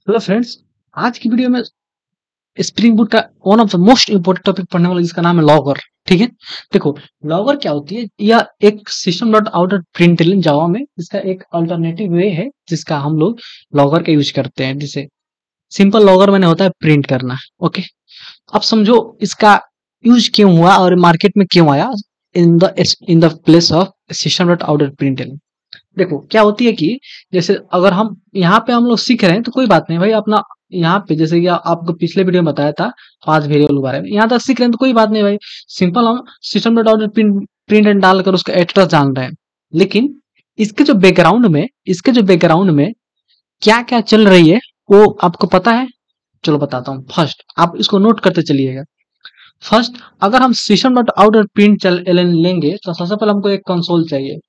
Hello friends. आज की video में स्प्रिंग बूट का one of the most important topic पढ़ने वाला जिसका नाम है लॉगर। ठीक है, देखो लॉगर क्या होती है। यह एक system dot out dot println Java में इसका एक अल्टरनेटिव वे है जिसका हम लोग लॉगर का यूज करते हैं। जिसे सिंपल लॉगर मैंने होता है प्रिंट करना। ओके, अब समझो इसका यूज क्यों हुआ और मार्केट में क्यों आया in the place of system dot out dot println. देखो क्या होती है कि जैसे अगर हम यहाँ पे हम लोग सीख रहे हैं तो कोई बात नहीं भाई, अपना यहाँ पे जैसे कि आपको पिछले वीडियो में बताया था 5 वेरिएबल के बारे में, यहाँ तक सीख रहे हैं तो कोई बात नहीं भाई। सिंपल हम system dot out print and डालकर उसका एड्रेस जान रहे हैं। लेकिन इसके जो बैकग्राउंड में क्या क्या चल रही है वो आपको पता है। चलो बताता हूँ। फर्स्ट आप इसको नोट करते चलिएगा। फर्स्ट, अगर हम सिस्टम डॉट आउट प्रिंट लेंगे तो सबसे पहले हमको एक कंसोल चाहिए।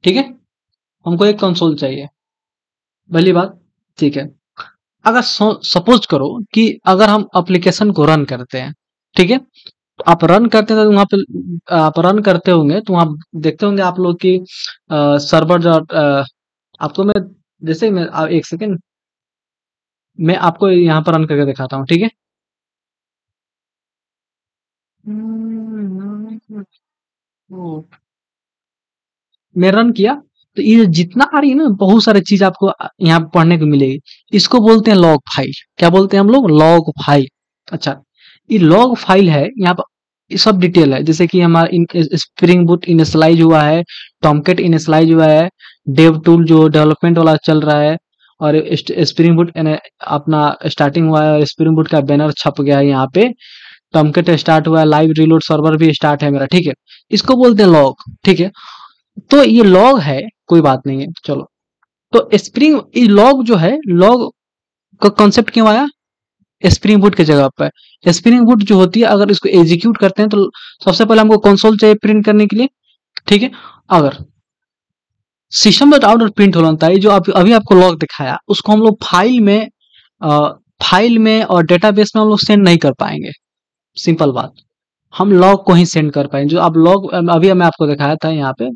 ठीक है, हमको एक कंसोल चाहिए। पहली बात, ठीक है। अगर सपोज करो कि अगर हम एप्लीकेशन को रन करते हैं, ठीक है, तो आप रन करते हैं तो वहां पे आप रन करते होंगे तो वहां देखते होंगे आप लोग की सर्वर डॉट आपको मैं जैसे मैं एक सेकेंड मैं आपको यहाँ पर रन करके दिखाता हूँ। ठीक है, मैं रन किया तो ये जितना आ रही है ना बहुत सारी चीज आपको यहाँ पे पढ़ने को मिलेगी। इसको बोलते हैं लॉग फाइल। क्या बोलते हैं हम लोग? Log file. अच्छा, ये लॉग फाइल है। यहाँ पर ये सब डिटेल है, जैसे कि हमारा स्प्रिंग बूट इनिशियलाइज हुआ है, टॉमकेट इनिशियलाइज हुआ है, डेव टूल जो डेवलपमेंट वाला चल रहा है, और स्प्रिंग बूट अपना स्टार्टिंग हुआ है और स्प्रिंग बूट का बैनर छप गया है यहाँ पे। टॉमकेट स्टार्ट हुआ है, लाइव रीलोड सर्वर भी स्टार्ट है मेरा। ठीक है, इसको बोलते हैं लॉग। ठीक है, तो ये लॉग है, कोई बात नहीं है। चलो, तो स्प्रिंग ये लॉग जो है, लॉग का कॉन्सेप्ट क्यों आया स्प्रिंग बूट की जगह पर? स्प्रिंग बूट जो होती है अगर इसको एग्जीक्यूट करते हैं तो सबसे पहले हमको कंसोल चाहिए प्रिंट करने के लिए। ठीक है, अगर सिस्टम डॉट आउट प्रिंट होता है जो अभी आपको लॉग दिखाया उसको हम लोग फाइल में और डेटाबेस में हम लोग सेंड नहीं कर पाएंगे। सिंपल बात, हम लॉग को ही सेंड कर पाएंगे। जो आप लॉग अभी मैं आपको दिखाया था यहाँ पे,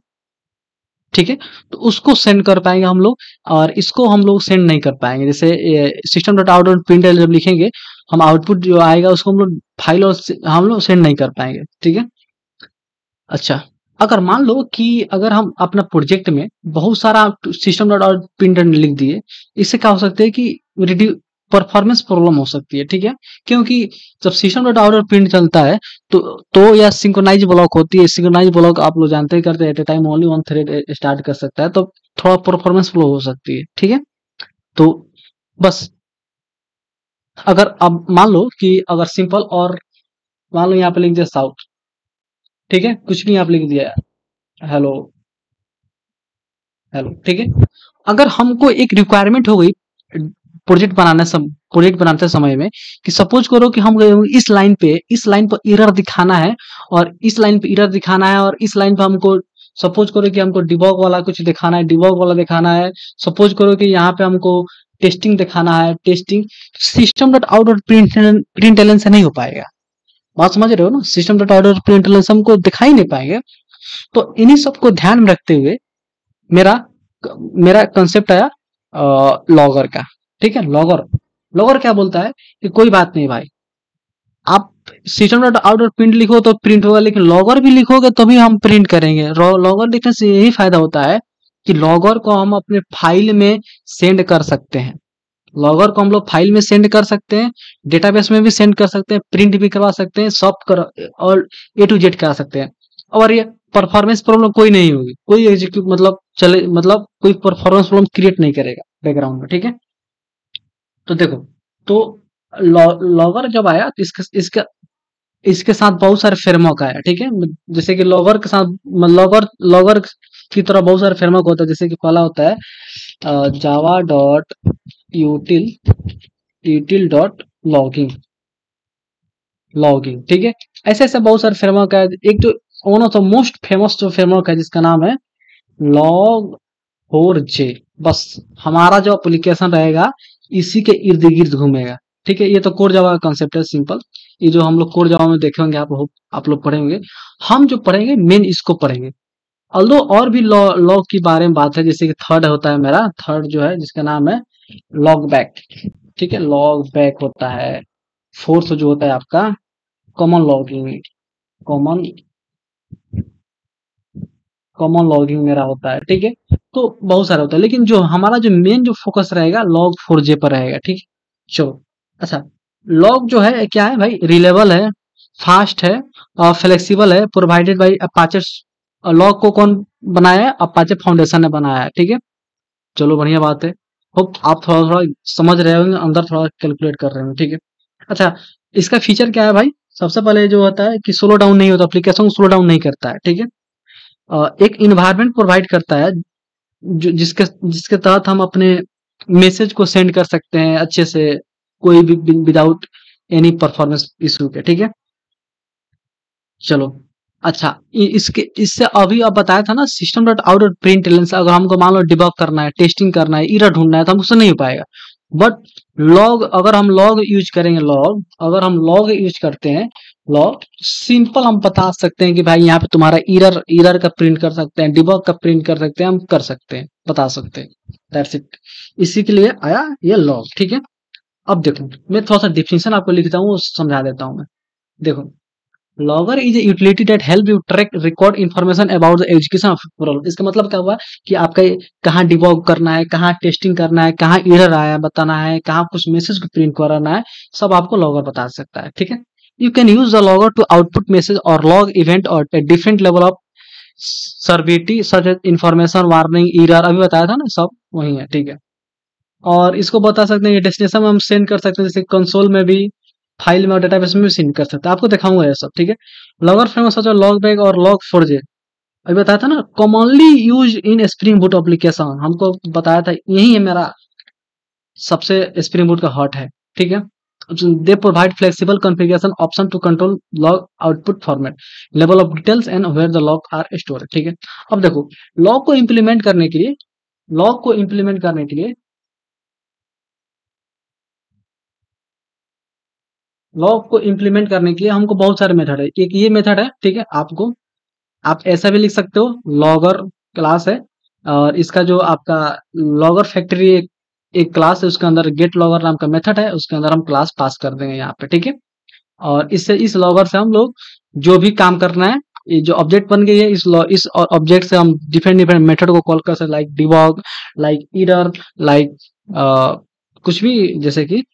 ठीक है, तो उसको सेंड कर पाएंगे हम लोग, और इसको हम लोग सेंड नहीं कर पाएंगे। जैसे system dot out dot print जब लिखेंगे हम आउटपुट जो आएगा उसको हम लोग फाइल और हम लोग सेंड नहीं कर पाएंगे। ठीक है, अच्छा, अगर मान लो कि अगर हम अपना प्रोजेक्ट में बहुत सारा सिस्टम डॉट आउट प्रिंट लिख दिए, इससे क्या हो सकता है कि परफॉर्मेंस प्रॉब्लम हो सकती है। ठीक है, क्योंकि जब सिस्टम डॉट आउट प्रिंट चलता है तो यह सिंक्रोनाइज ब्लॉक होती है। सिंक्रोनाइज ब्लॉक आप लोग जानते ही करते हैं, at a time only one thread start कर सकता है, तो थोड़ा परफॉर्मेंस फ्लो हो सकती है। ठीक है, तो बस अगर अब मान लो कि अगर सिंपल और मान लो यहाँ पे लिख दिया साउथ। ठीक है, कुछ भी आप लिख दिया, हेलो हेलो। ठीक है, अगर हमको एक रिक्वायरमेंट हो गई प्रोजेक्ट बनाते समय में कि सपोज करो कि हम इस लाइन पर एरर दिखाना है, और इस लाइन पे एरर दिखाना है, और इस लाइन पे हमको सपोज करो कि हमको डिबॉग वाला कुछ दिखाना है, डिबॉग वाला दिखाना है। सपोज करो कि यहाँ पे हमको टेस्टिंग दिखाना है, testing. System dot out dot print से नहीं हो पाएगा। बात समझ रहे हो ना? System dot out dot print से हमको दिखा ही नहीं पाएंगे। तो इन्हीं सबको ध्यान में रखते हुए मेरा मेरा कंसेप्ट आया लॉगर का। ठीक है, लॉगर लॉगर क्या बोलता है कि कोई बात नहीं भाई, आप system dot out dot print लिखो तो प्रिंट होगा, लेकिन लॉगर भी लिखोगे तो भी हम प्रिंट करेंगे। लॉगर लिखने से यही फायदा होता है कि लॉगर को हम अपने फाइल में सेंड कर सकते हैं। लॉगर को हम लोग फाइल में सेंड कर सकते हैं, डेटाबेस में भी सेंड कर सकते हैं, प्रिंट भी करवा सकते हैं, सब कर और ए टू जेड करा सकते हैं। और ये परफॉर्मेंस प्रॉब्लम कोई नहीं होगी, कोई एग्जीक्यूट मतलब कोई परफॉर्मेंस प्रॉब्लम क्रिएट नहीं करेगा बैकग्राउंड में। ठीक है, तो देखो, तो लॉगर जब आया तो इसके साथ बहुत सारे फ्रेमवर्क आया। ठीक है, जैसे कि लॉगर के साथ लॉगर लॉगर की तरह बहुत सारे फ्रेमवर्क होता है। जैसे कि पहला होता है Java dot यूटिल यूटिल dot logging logging. ठीक है, ऐसे ऐसे बहुत सारे फ्रेमवर्क है। एक जो one of the most famous जो फ्रेमवर्क है जिसका नाम है लॉग 4j। बस हमारा जो एप्लीकेशन रहेगा इसी के इर्द गिर्द घूमेगा। ठीक है, ये तो कोर जावा का कंसेप्ट है सिंपल। ये जो हम लोग कोर जावा में देखे होंगे आप लोग पढ़ेंगे। हम जो पढ़ेंगे मेन इसको पढ़ेंगे। ऑल्दो और भी लॉ लॉ के बारे में बात है, जैसे कि थर्ड होता है मेरा, थर्ड जो है जिसका नाम है लॉग बैक, ठीक है, लॉग बैक होता है। फोर्थ जो होता है आपका common logging, common common logging मेरा होता है, ठीक है। तो बहुत सारा होता है, लेकिन जो हमारा जो मेन जो फोकस रहेगा लॉग 4j पर रहेगा, ठीक है। चलो, अच्छा, लॉग जो है क्या है भाई, रिलेबल है, फास्ट है और फ्लेक्सिबल है, प्रोवाइडेड बाई अपाचे। लॉग को कौन बनाया है, अपाचे फाउंडेशन ने बनाया है, ठीक है। चलो, बढ़िया बात है। होप आप थोड़ा थोड़ा समझ रहे होंगे, अंदर थोड़ा कैलकुलेट कर रहे होंगे, ठीक है। अच्छा, इसका फीचर क्या है भाई, सबसे पहले जो होता है कि स्लो डाउन नहीं होता, एप्लीकेशन को स्लो डाउन नहीं करता है, ठीक है। एक इन्वायरमेंट प्रोवाइड करता है जो जिसके जिसके तहत हम अपने मैसेज को सेंड कर सकते हैं अच्छे से, कोई भी विदाउट एनी परफॉर्मेंस इशू के, ठीक है। चलो, अच्छा, इसके इससे अभी आप बताया था ना system dot out dot print element, अगर हमको मान लो डिबग करना है, टेस्टिंग करना है, एरर ढूंढना है तो हमसे नहीं हो पाएगा। बट लॉग, अगर हम लॉग यूज करेंगे, लॉग अगर हम लॉग यूज करते हैं, लॉग सिंपल हम बता सकते हैं कि भाई यहाँ पे तुम्हारा एरर एरर का प्रिंट कर सकते हैं, डिबग का प्रिंट कर सकते हैं, हम कर सकते हैं, बता सकते हैं। That's it. इसी के लिए आया ये लॉग, ठीक है। अब देखो, मैं थोड़ा सा डिफिनेशन आपको लिखता हूँ, समझा देता हूँ मैं। देखो, logger is a utility that help you track record information about the education of problem. इसका मतलब क्या हुआ कि आपका कहाँ डिबॉग करना है, कहाँ टेस्टिंग करना है, कहाँ एरर आया बताना है, कहाँ कुछ मैसेज को प्रिंट कराना है, सब आपको लॉगर बता सकता है, ठीक है। You can use the logger to output message और लॉग इवेंट और different level of severity such as information, warning, error, अभी बताया था ना, सब वही है, ठीक है। और इसको बता सकते हैं डेस्टिनेशन में हम सेंड कर सकते हैं, जैसे कंसोल में भी, फाइल में और डेटाबेस में भी सेंड कर सकते हैं, आपको दिखाऊंगा ये सब, ठीक है। लॉगर फ्रेम सोचो, लॉग बैग और लॉग 4j, अभी बताया था ना, commonly use in spring boot application, हमको बताया था, यही है मेरा सबसे स्प्रिंग बूट का हॉट है, ठीक है। They provide flexible configuration option to control log output format, level of details and where the log are store, ठीक है। अब देखो, लॉग को इंप्लीमेंट करने के लिए, लॉग को इंप्लीमेंट करने के लिए लॉग को इम्प्लीमेंट करने के लिए हमको बहुत सारे मेथड है। एक ये मेथड है, ठीक है, आपको आप ऐसा भी लिख सकते हो, लॉगर क्लास है, और इसका जो आपका लॉगर फैक्ट्री एक क्लास है, उसके अंदर गेट लॉगर नाम का मेथड है, उसके अंदर हम क्लास पास कर देंगे यहाँ पे, ठीक है। और इससे इस लॉगर से हम लोग जो भी काम करना है, ये जो ऑब्जेक्ट बन गई है, इस ऑब्जेक्ट से हम डिफरेंट डिफरेंट मेथड को कॉल कर सकते हैं, like debug, like error, like कुछ भी, जैसे कि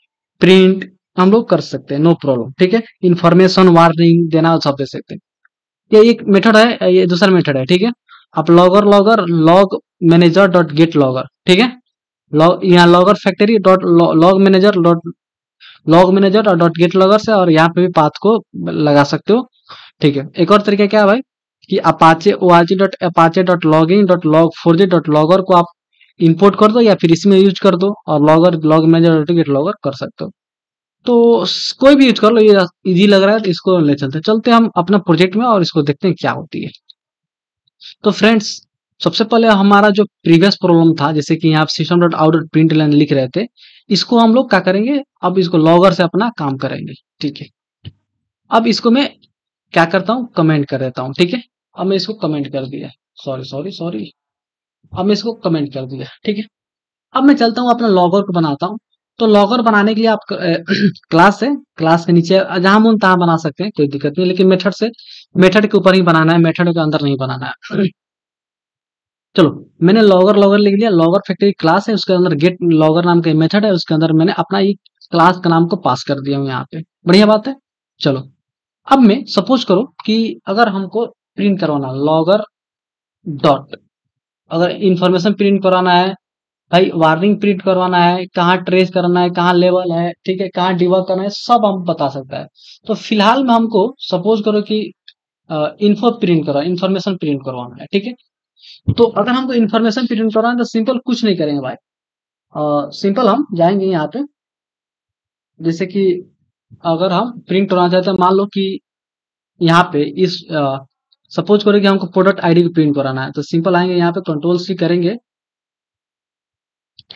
प्रिंट, हम लोग कर सकते हैं, नो प्रॉब्लम, ठीक है। इन्फॉर्मेशन वार्निंग देना सब दे सकते हैं। ये एक मेथड है, ये दूसरा मेथड है, ठीक है। आप logger logger log manager dot gate logger, ठीक है। लॉग यहाँ logger factory dot log manager और डॉट गेट लॉगर से, और यहाँ पे भी पाथ को लगा सकते हो, ठीक है। एक और तरीका क्या है भाई, कि Apache org dot Apache dot logging dot log 4j dot logger को आप इंपोर्ट कर दो या फिर इसमें यूज कर दो, और logger log manager dot gate logger कर सकते हो। तो कोई भी यूज कर लो, ये इजी लग रहा है तो इसको ले चलते चलते हम अपना प्रोजेक्ट में, और इसको देखते हैं क्या होती है। तो फ्रेंड्स, सबसे पहले हमारा जो प्रीवियस प्रॉब्लम था, जैसे कि यहाँ system dot out dot print line लिख रहे थे, इसको हम लोग क्या करेंगे, अब इसको लॉगर से अपना काम करेंगे, ठीक है। अब इसको मैं क्या करता हूँ, कमेंट कर देता हूँ, ठीक है। अब मैं इसको कमेंट कर दिया, सॉरी सॉरी सॉरी, अब मैं इसको कमेंट कर दिया, ठीक है। अब मैं चलता हूँ अपना लॉगर को बनाता हूँ। तो लॉगर बनाने के लिए आप क्लास है, क्लास के नीचे जहां मन तहां बना सकते हैं, कोई दिक्कत नहीं, लेकिन मेथड से, मेथड के ऊपर ही बनाना है, मेथड के अंदर नहीं बनाना है। चलो, मैंने लॉगर लॉगर लिख लिया, लॉगर फैक्ट्री क्लास है, उसके अंदर गेट लॉगर नाम का मेथड है, उसके अंदर मैंने अपना ये क्लास का नाम को पास कर दिया हूँ यहाँ पे, बढ़िया बात है। चलो, अब मैं सपोज करो कि अगर हमको प्रिंट करवाना लॉगर डॉट, अगर इंफॉर्मेशन प्रिंट कराना है भाई, वार्निंग प्रिंट करवाना है, कहाँ ट्रेस करना है, कहाँ लेवल है, ठीक है, कहाँ डिबग करना है, सब हम बता सकता है। तो फिलहाल में हमको सपोज करो कि इंफॉर्मेशन प्रिंट करवाना है, ठीक है। तो अगर हमको इन्फॉर्मेशन प्रिंट करवाना है तो सिंपल कुछ नहीं करेंगे भाई, सिंपल हम जाएंगे यहाँ पे, जैसे कि अगर हम प्रिंट करवाना चाहते हैं, मान लो कि यहाँ पे इस सपोज करो कि हमको प्रोडक्ट आईडी को प्रिंट कराना है, तो सिंपल आएंगे यहाँ पे, कंट्रोल सी करेंगे,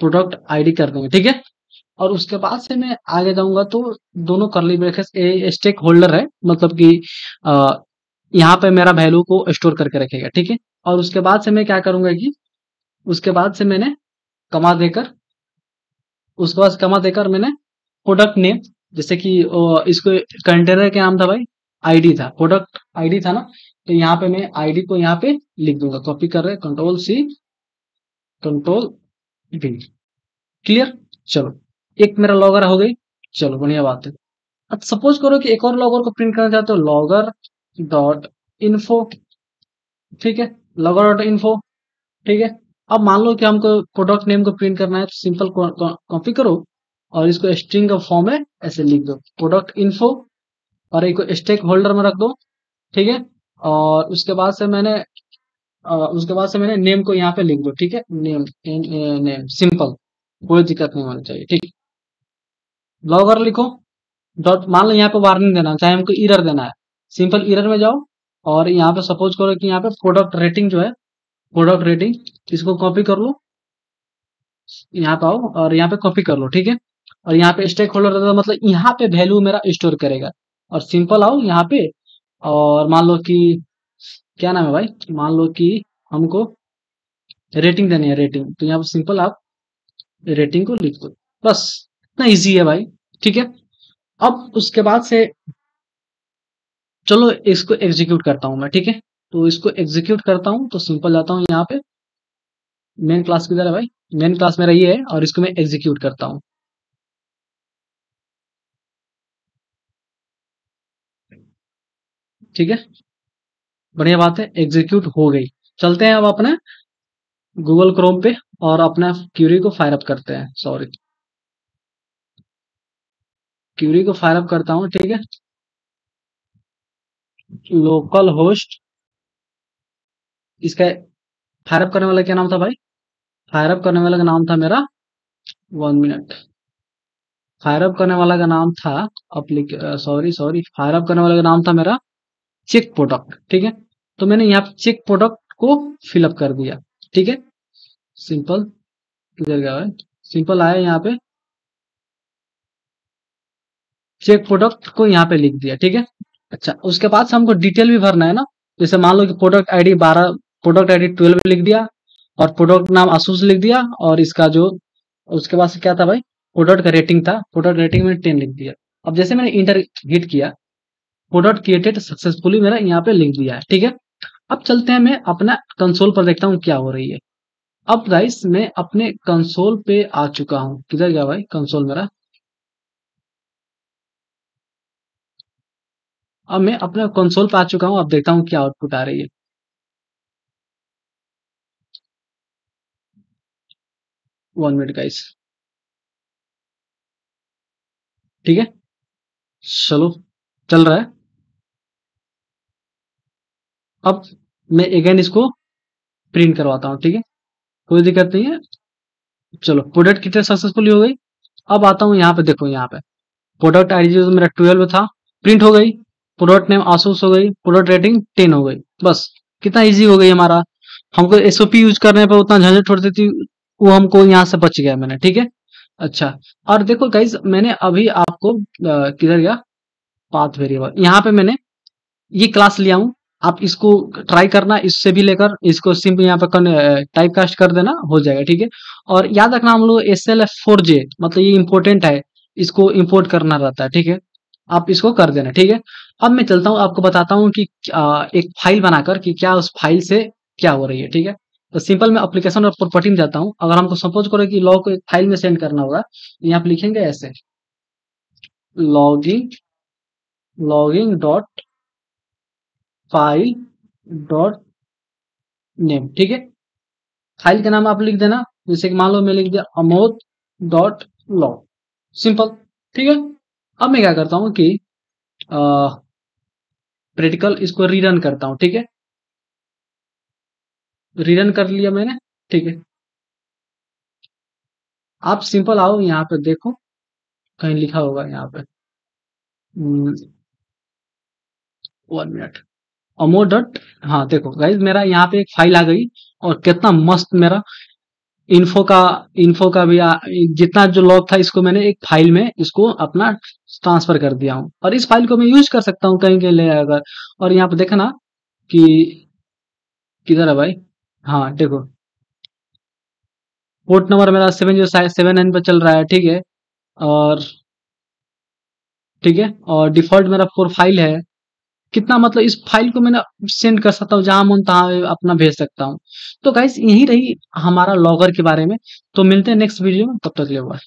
प्रोडक्ट आईडी कर देंगे, ठीक है। और उसके बाद से मैं आगे जाऊंगा तो दोनों करली ब्रैकेट्स स्टेक होल्डर है, मतलब कि अ, यहाँ पे मेरा वैल्यू को स्टोर करके रखेगा, ठीक है। और उसके बाद से मैं क्या करूंगा कि उसके बाद से मैंने कमा देकर उसके बाद कमा देकर मैंने प्रोडक्ट नेम, जैसे कि इसको कंटेनर का नाम था भाई, आईडी था, प्रोडक्ट आईडी था ना, तो यहाँ पे मैं आईडी को यहाँ पे लिख दूंगा, कॉपी कर रहे, control C control V. Clear. चलो, एक मेरा लॉगर हो गई। चलो बढ़िया बात है। अब सपोज करो कि एक और लॉगर को प्रिंट करना चाहते हो, लॉगर डॉट इन्फो। ठीक है, लॉगर डॉट इन्फो। ठीक है। अब मान लो कि हमको प्रोडक्ट नेम को प्रिंट करना है, तो सिंपल कॉपी करो और इसको स्ट्रिंग का फॉर्म में ऐसे लिख दो, प्रोडक्ट इन्फो, और एक स्टेक होल्डर में रख दो। ठीक है। और उसके बाद से मैंने नेम को यहाँ पे लिख दो। ठीक है, नेम, नेम सिंपल, कोई दिक्कत नहीं होनी चाहिए। ठीक, लॉगर लिखो, डॉट, मान लो यहाँ पे वार्निंग देना, चाहे हमको इरर देना है, सिंपल इरर में जाओ, और यहाँ पे सपोज करो कि यहाँ पे प्रोडक्ट रेटिंग जो है, प्रोडक्ट रेटिंग, इसको कॉपी कर लो, यहाँ पे आओ और यहाँ पे कॉपी कर लो। ठीक है, और यहाँ पे स्टेक होल्डर रहता है, मतलब यहाँ पे वैल्यू मेरा स्टोर करेगा। और सिंपल आओ यहाँ पे, और मान लो कि क्या नाम है भाई, मान लो कि हमको रेटिंग देनी है, रेटिंग, तो यहाँ पे सिंपल आप रेटिंग को लिख दो, बस। इतना इजी है भाई। ठीक है। अब उसके बाद से चलो इसको एग्जीक्यूट करता हूँ मैं। ठीक है, तो इसको एग्जीक्यूट करता हूँ, तो सिंपल जाता हूँ यहाँ पे, मेन क्लास किधर है भाई, मेन क्लास मेरा ये है, और इसको मैं एग्जीक्यूट करता हूँ। ठीक है, बढ़िया बात है, एग्जीक्यूट हो गई। चलते हैं अब अपने गूगल क्रोम पे और अपना क्यूरी को फायर अप करते हैं, सॉरी, क्यूरी को फायर अप करता हूँ। ठीक है, लोकल होस्ट, इसका फायर अप करने वाला क्या नाम था भाई, फायर अप करने वाला का नाम था मेरा, 1 मिनट, फायर अप करने वाला का नाम था, सॉरी सॉरी, फायर अप करने वाला का नाम था मेरा चेक प्रोडक्ट। ठीक है, तो मैंने यहाँ पे चेक प्रोडक्ट को फिलअप कर दिया। ठीक है, सिंपल, किधर गया है, सिंपल आया यहाँ पे, चेक प्रोडक्ट को यहाँ पे लिख दिया। ठीक है। अच्छा, उसके बाद से हमको डिटेल भी भरना है ना, जैसे मान लो कि प्रोडक्ट आईडी 12, प्रोडक्ट आईडी 12 लिख दिया, और प्रोडक्ट नाम आसूस लिख दिया, और इसका जो, उसके बाद से क्या था भाई, प्रोडक्ट का रेटिंग था, प्रोडक्ट रेटिंग में 10 लिख दिया। अब जैसे मैंने इंटर हिट किया, प्रोडक्ट क्रिएटेड सक्सेसफुली मेरा यहाँ पे लिख दिया है। ठीक है, अब चलते हैं, मैं अपना कंसोल पर देखता हूँ क्या हो रही है। अब गाइस मैं अपने कंसोल पे आ चुका हूँ, किधर गया भाई कंसोल मेरा, अब मैं अपने कंसोल पे आ चुका हूँ, अब देखता हूँ क्या आउटपुट आ रही है। 1 मिनट गाइस। ठीक है, चलो, चल रहा है। अब मैं अगेन इसको प्रिंट करवाता हूँ। ठीक है, कोई दिक्कत नहीं है। चलो, प्रोडक्ट कितने सक्सेसफुली हो गई। अब आता हूँ यहाँ पे, देखो यहाँ पे प्रोडक्ट आईडी जो मेरा 12 था, प्रिंट हो गई, प्रोडक्ट नेम आसूस हो गई, प्रोडक्ट रेटिंग 10 हो गई, बस। कितना इजी हो गई हमारा, हमको एसओपी यूज करने पर उतना झंझट छोड़ती थी, वो हमको यहाँ से बच गया मैंने। ठीक है। अच्छा, और देखो गाइज, मैंने अभी आपको किधर गया, पाथ वेरिएबल, यहाँ पे मैंने ये क्लास लिया हूँ, आप इसको ट्राई करना, इससे भी लेकर इसको सिंपल यहाँ पे टाइप कास्ट कर देना, हो जाएगा। ठीक है, और याद रखना हम लोग SLF4J, मतलब ये इंपॉर्टेंट है, इसको इंपोर्ट करना रहता है। ठीक है, आप इसको कर देना। ठीक है, अब मैं चलता हूँ, आपको बताता हूँ कि एक फाइल बनाकर कि क्या उस फाइल से क्या हो रही है। ठीक है, तो सिंपल मैं एप्लीकेशन और प्रॉपर्टी में जाता हूँ, अगर हमको सपोज करो कि लॉग को एक फाइल में सेंड करना होगा, तो यहाँ पे लिखेंगे ऐसे, logging, logging dot file dot name. ठीक है, फाइल का नाम आप लिख देना, जैसे कि मान लो मैं लिख दिया अमोद डॉट लॉग, सिंपल। ठीक है, अब मैं क्या करता हूँ कि प्रैक्टिकल इसको रीरन करता हूँ। ठीक है, रीरन कर लिया मैंने। ठीक है, आप सिंपल आओ यहाँ पे देखो, कहीं लिखा होगा यहाँ पे, 1 मिनट, अमो डॉट, हाँ देखो गाइज, मेरा यहाँ पे एक फाइल आ गई, और कितना मस्त मेरा इन्फो का, इन्फो का भी जितना जो लॉग था, इसको मैंने एक फाइल में इसको अपना ट्रांसफर कर दिया हूँ, और इस फाइल को मैं यूज कर सकता हूँ कहीं के लिए अगर। और यहाँ पे देखना कि किधर है भाई, हाँ देखो, पोर्ट नंबर मेरा 7079 पे चल रहा है, ठीक है। और ठीक है, और डिफ़ॉल्ट मेरा प्रोफ़ाइल है। कितना मतलब इस फ़ाइल को मैंने सेंड कर सकता हूँ, जहाँ मन तहाँ अपना भेज सकता हूँ। तो गाइस यही रही हमारा लॉगर के बारे में। तो मिलते हैं नेक्स्ट वीडियो में, तब तक के लिए बाय।